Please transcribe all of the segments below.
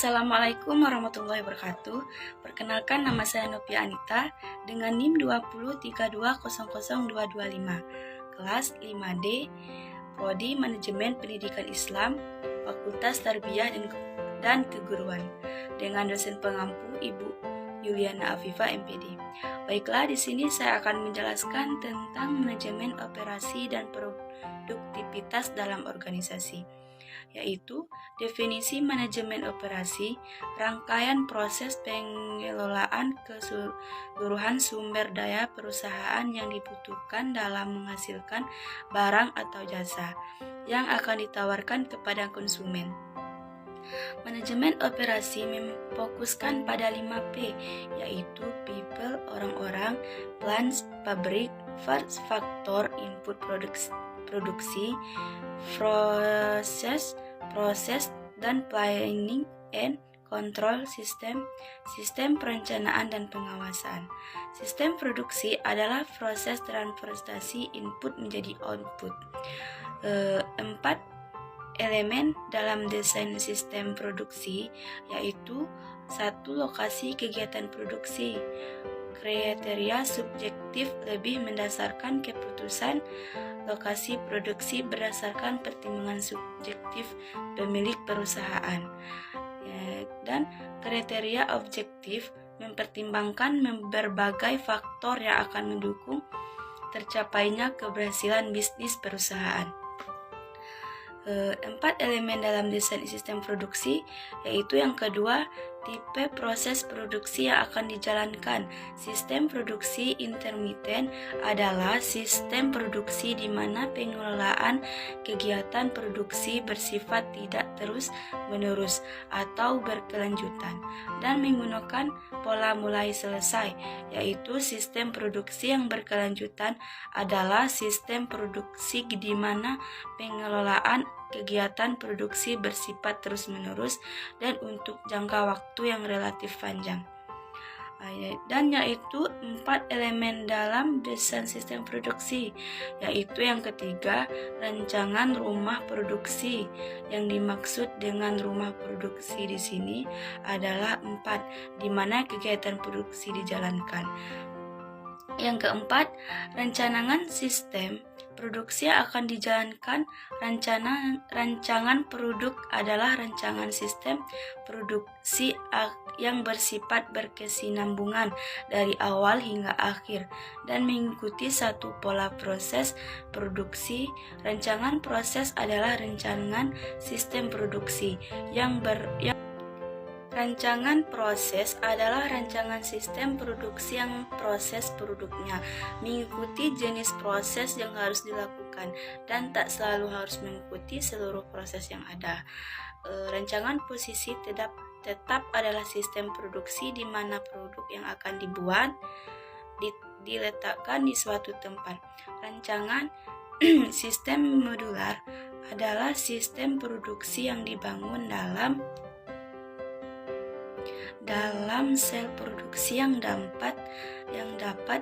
Assalamualaikum warahmatullahi wabarakatuh. Perkenalkan, nama saya Novia Anita dengan NIM 203200225, kelas 5D, Prodi Manajemen Pendidikan Islam, Fakultas Tarbiyah dan Keguruan, dengan dosen pengampu Ibu Yuliana Afifa MPD. Baiklah, di sini saya akan menjelaskan tentang manajemen operasi dan produktivitas dalam organisasi, yaitu definisi manajemen operasi, rangkaian proses pengelolaan keseluruhan sumber daya perusahaan yang dibutuhkan dalam menghasilkan barang atau jasa yang akan ditawarkan kepada konsumen. Manajemen operasi memfokuskan pada 5P, yaitu people, orang-orang, plants, pabrik, faktor, input produksi, proses, dan planning and control sistem perencanaan dan pengawasan. Sistem produksi adalah proses transportasi input menjadi output. 4 elemen dalam desain sistem produksi, yaitu 1. Lokasi kegiatan produksi. Kriteria subjektif lebih mendasarkan keputusan lokasi produksi berdasarkan pertimbangan subjektif pemilik perusahaan. Dan kriteria objektif mempertimbangkan berbagai faktor yang akan mendukung tercapainya keberhasilan bisnis perusahaan. 4 elemen dalam desain sistem produksi, yaitu yang kedua, tipe proses produksi yang akan dijalankan. Sistem produksi intermiten adalah sistem produksi di mana pengelolaan kegiatan produksi bersifat tidak terus-menerus atau berkelanjutan dan menggunakan pola mulai selesai, yaitu sistem produksi yang berkelanjutan adalah sistem produksi di mana pengelolaan kegiatan produksi bersifat terus-menerus dan untuk jangka waktu yang relatif panjang. Dan yaitu 4 elemen dalam desain sistem produksi, yaitu yang ketiga, rancangan rumah produksi. Yang dimaksud dengan rumah produksi di sini adalah 4, di mana kegiatan produksi dijalankan. Yang keempat, rancangan sistem produksi yang akan dijalankan. Rancangan produk adalah rancangan sistem produksi yang bersifat berkesinambungan dari awal hingga akhir dan mengikuti satu pola proses produksi. Rancangan proses adalah rancangan sistem produksi Rancangan proses adalah rancangan sistem produksi yang proses produknya mengikuti jenis proses yang harus dilakukan dan tak selalu harus mengikuti seluruh proses yang ada. Rancangan posisi tetap adalah sistem produksi di mana produk yang akan dibuat diletakkan di suatu tempat. Rancangan sistem modular adalah sistem produksi yang dibangun dalam sel produksi yang dapat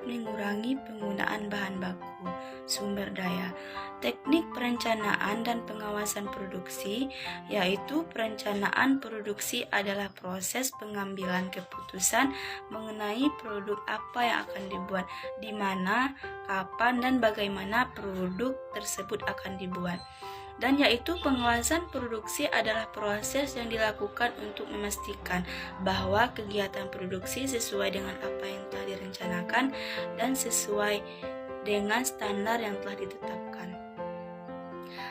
mengurangi penggunaan bahan baku, sumber daya. Teknik perencanaan dan pengawasan produksi, yaitu perencanaan produksi adalah proses pengambilan keputusan mengenai produk apa yang akan dibuat, di mana, kapan, dan bagaimana produk tersebut akan dibuat. Dan yaitu pengawasan produksi adalah proses yang dilakukan untuk memastikan bahwa kegiatan produksi sesuai dengan apa yang telah direncanakan dan sesuai dengan standar yang telah ditetapkan.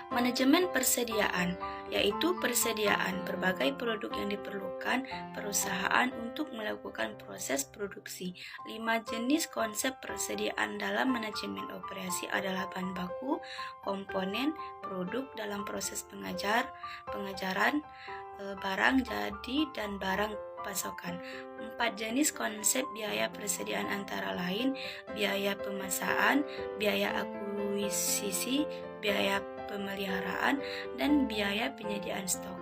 Manajemen persediaan, yaitu persediaan berbagai produk yang diperlukan perusahaan untuk melakukan proses produksi. 5 jenis konsep persediaan dalam manajemen operasi adalah bahan baku, komponen, produk dalam proses pengajaran, barang jadi, dan barang pasokan. 4 jenis konsep biaya persediaan antara lain biaya pemasaran, biaya akuisisi, biaya pemeliharaan, dan biaya penyediaan stok.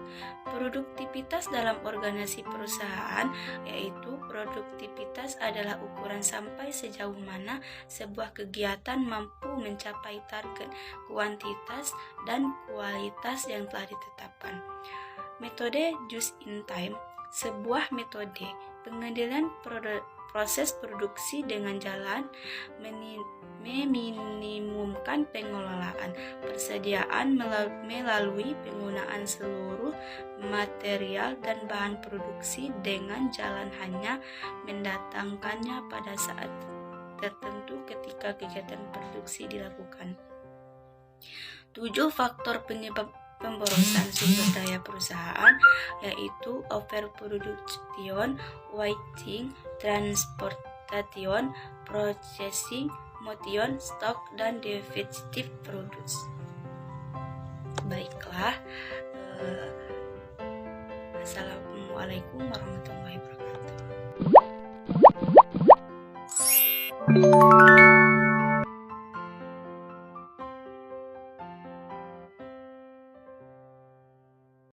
Produktivitas dalam organisasi perusahaan, yaitu produktivitas adalah ukuran sampai sejauh mana sebuah kegiatan mampu mencapai target kuantitas dan kualitas yang telah ditetapkan. Metode just in time Sebuah metode pengendalian proses produksi dengan jalan meminimumkan pengelolaan persediaan melalui penggunaan seluruh material dan bahan produksi dengan jalan hanya mendatangkannya pada saat tertentu ketika kegiatan produksi dilakukan. 7 faktor penyebab pemborosan sumber daya perusahaan yaitu overproduction, wasting, transportation, processing, motion, stock, dan defective products. Baiklah, Assalamualaikum warahmatullahi wabarakatuh.